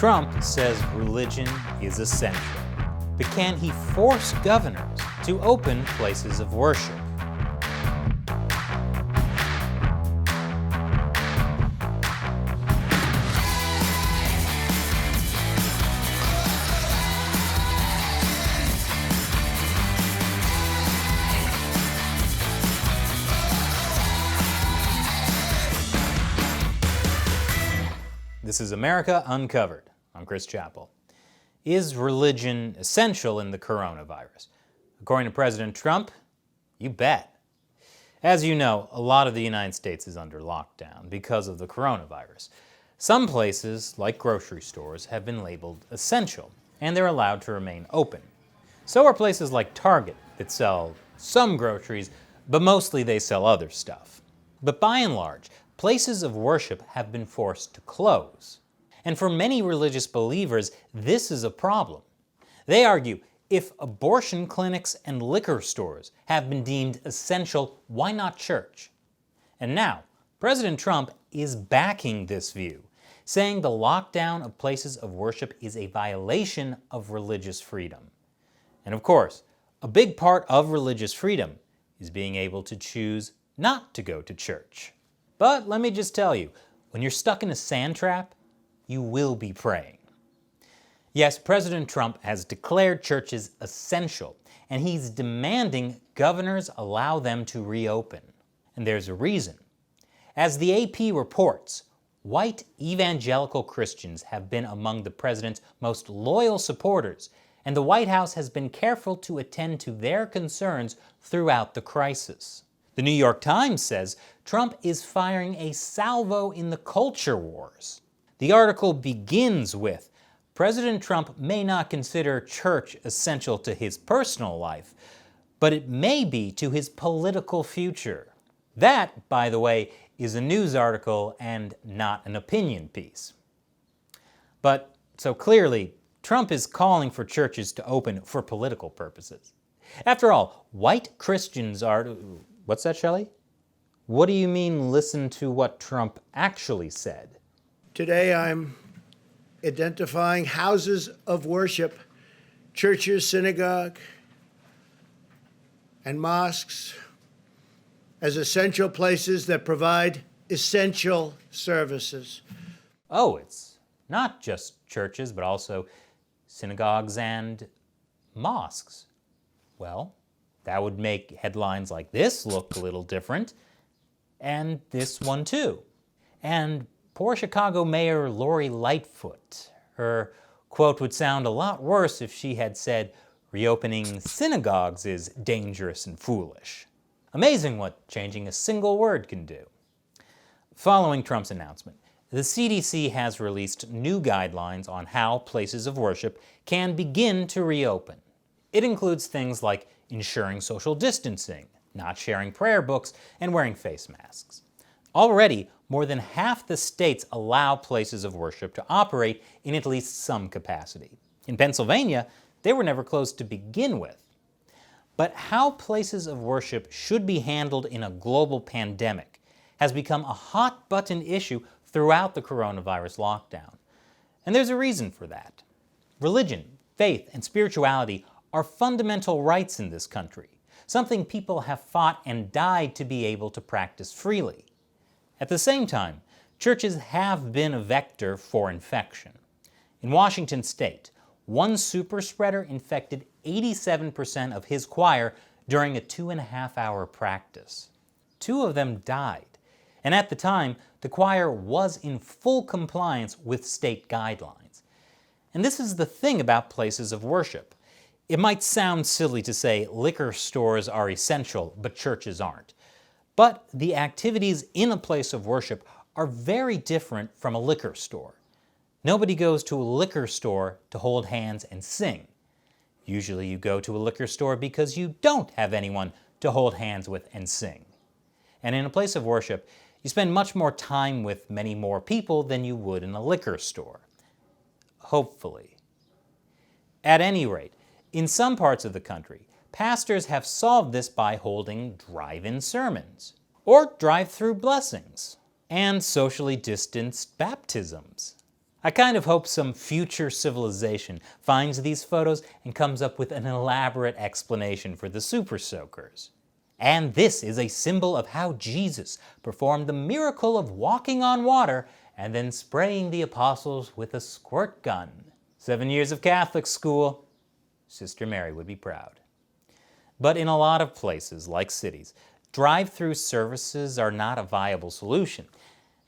Trump says religion is essential, but can he force governors to open places of worship? This is America Uncovered. I'm Chris Chappell. Is religion essential in the coronavirus? According to President Trump, you bet. As you know, a lot of the United States is under lockdown because of the coronavirus. Some places, like grocery stores, have been labeled essential, and they're allowed to remain open. So are places like Target that sell some groceries, but mostly they sell other stuff. But by and large, places of worship have been forced to close. And for many religious believers, this is a problem. They argue, if abortion clinics and liquor stores have been deemed essential, why not church? And now, President Trump is backing this view, saying the lockdown of places of worship is a violation of religious freedom. And of course, a big part of religious freedom is being able to choose not to go to church. But let me just tell you, when you're stuck in a sand trap, you will be praying. Yes, President Trump has declared churches essential, and he's demanding governors allow them to reopen. And there's a reason. As the AP reports, white evangelical Christians have been among the president's most loyal supporters, and the White House has been careful to attend to their concerns throughout the crisis. The New York Times says Trump is firing a salvo in the culture wars. The article begins with, President Trump may not consider church essential to his personal life, but it may be to his political future. That, by the way, is a news article and not an opinion piece. But, so clearly, Trump is calling for churches to open for political purposes. After all, white Christians are... What's that, Shelley? What do you mean, listen to what Trump actually said? Today I'm identifying houses of worship, churches, synagogue, and mosques as essential places that provide essential services. Oh, it's not just churches, but also synagogues and mosques. Well, that would make headlines like this look a little different, and this one too. And poor Chicago Mayor Lori Lightfoot, her quote would sound a lot worse if she had said, reopening synagogues is dangerous and foolish. Amazing what changing a single word can do. Following Trump's announcement, the CDC has released new guidelines on how places of worship can begin to reopen. It includes things like ensuring social distancing, not sharing prayer books, and wearing face masks. Already, more than half the states allow places of worship to operate in at least some capacity. In Pennsylvania, they were never closed to begin with. But how places of worship should be handled in a global pandemic has become a hot-button issue throughout the coronavirus lockdown. And there's a reason for that. Religion, faith, and spirituality are fundamental rights in this country, something people have fought and died to be able to practice freely. At the same time, churches have been a vector for infection. In Washington state, one super spreader infected 87% of his choir during a 2.5-hour practice. 2 of them died, and at the time, the choir was in full compliance with state guidelines. And this is the thing about places of worship. It might sound silly to say liquor stores are essential, but churches aren't. But the activities in a place of worship are very different from a liquor store. Nobody goes to a liquor store to hold hands and sing. Usually you go to a liquor store because you don't have anyone to hold hands with and sing. And in a place of worship, you spend much more time with many more people than you would in a liquor store. Hopefully. At any rate, in some parts of the country, pastors have solved this by holding drive-in sermons, or drive-through blessings, and socially distanced baptisms. I kind of hope some future civilization finds these photos and comes up with an elaborate explanation for the super soakers. And this is a symbol of how Jesus performed the miracle of walking on water and then spraying the apostles with a squirt gun. 7 years of Catholic school. Sister Mary would be proud. But in a lot of places, like cities, drive-through services are not a viable solution.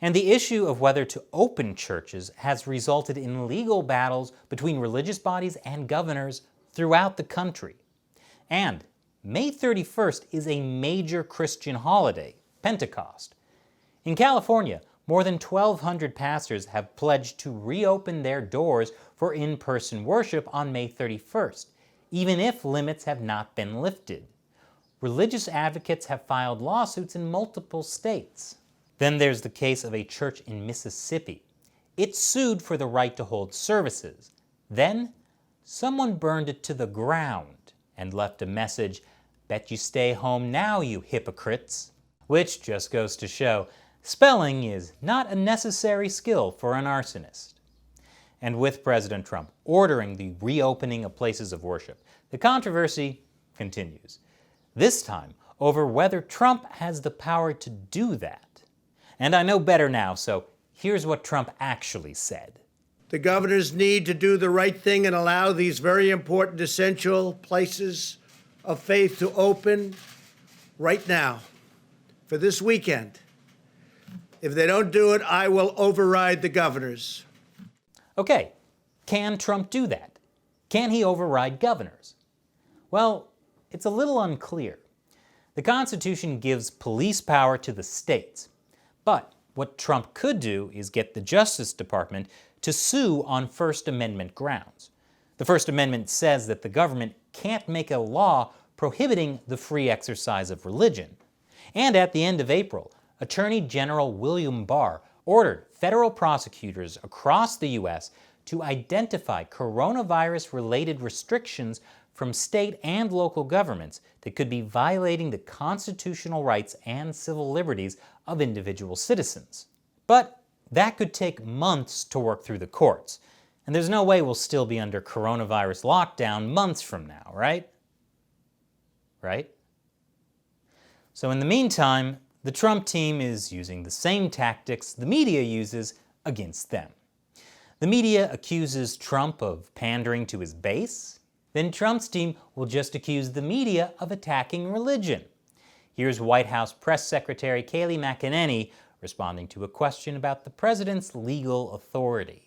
And the issue of whether to open churches has resulted in legal battles between religious bodies and governors throughout the country. And May 31st is a major Christian holiday, Pentecost. In California, more than 1,200 pastors have pledged to reopen their doors for in-person worship on May 31st, even if limits have not been lifted. Religious advocates have filed lawsuits in multiple states. Then there's the case of a church in Mississippi. It sued for the right to hold services. Then, someone burned it to the ground and left a message, "Bet you stay home now, you hypocrites." Which just goes to show, spelling is not a necessary skill for an arsonist. And with President Trump ordering the reopening of places of worship, the controversy continues. This time over whether Trump has the power to do that. And I know better now, so here's what Trump actually said. The governors need to do the right thing and allow these very important, essential places of faith to open right now for this weekend. If they don't do it, I will override the governors. Okay, can Trump do that? Can he override governors? Well, it's a little unclear. The Constitution gives police power to the states. But what Trump could do is get the Justice Department to sue on First Amendment grounds. The First Amendment says that the government can't make a law prohibiting the free exercise of religion. And at the end of April, Attorney General William Barr ordered federal prosecutors across the U.S. to identify coronavirus-related restrictions from state and local governments that could be violating the constitutional rights and civil liberties of individual citizens. But that could take months to work through the courts, and there's no way we'll still be under coronavirus lockdown months from now, right? Right? So in the meantime, the Trump team is using the same tactics the media uses against them. The media accuses Trump of pandering to his base. Then Trump's team will just accuse the media of attacking religion. Here's White House Press Secretary Kayleigh McEnany responding to a question about the president's legal authority.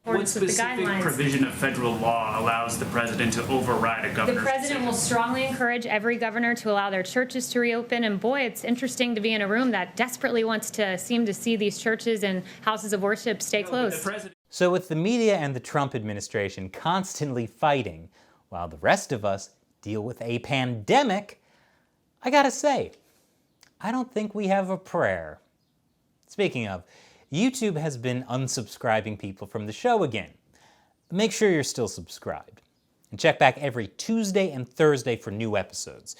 What specific provision of federal law allows the president to override a governor's The president will strongly encourage every governor to allow their churches to reopen. And boy, it's interesting to be in a room that desperately wants to seem to see these churches and houses of worship stay closed. So with the media and the Trump administration constantly fighting, while the rest of us deal with a pandemic, I gotta say, I don't think we have a prayer. Speaking of, YouTube has been unsubscribing people from the show again. Make sure you're still subscribed. And check back every Tuesday and Thursday for new episodes.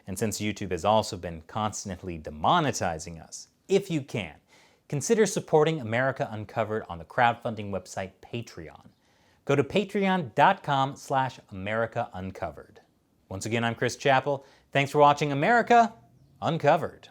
And since YouTube has also been constantly demonetizing us, if you can, consider supporting America Uncovered on the crowdfunding website Patreon. Go to patreon.com/America Uncovered. Once again, I'm Chris Chappell. Thanks for watching America Uncovered.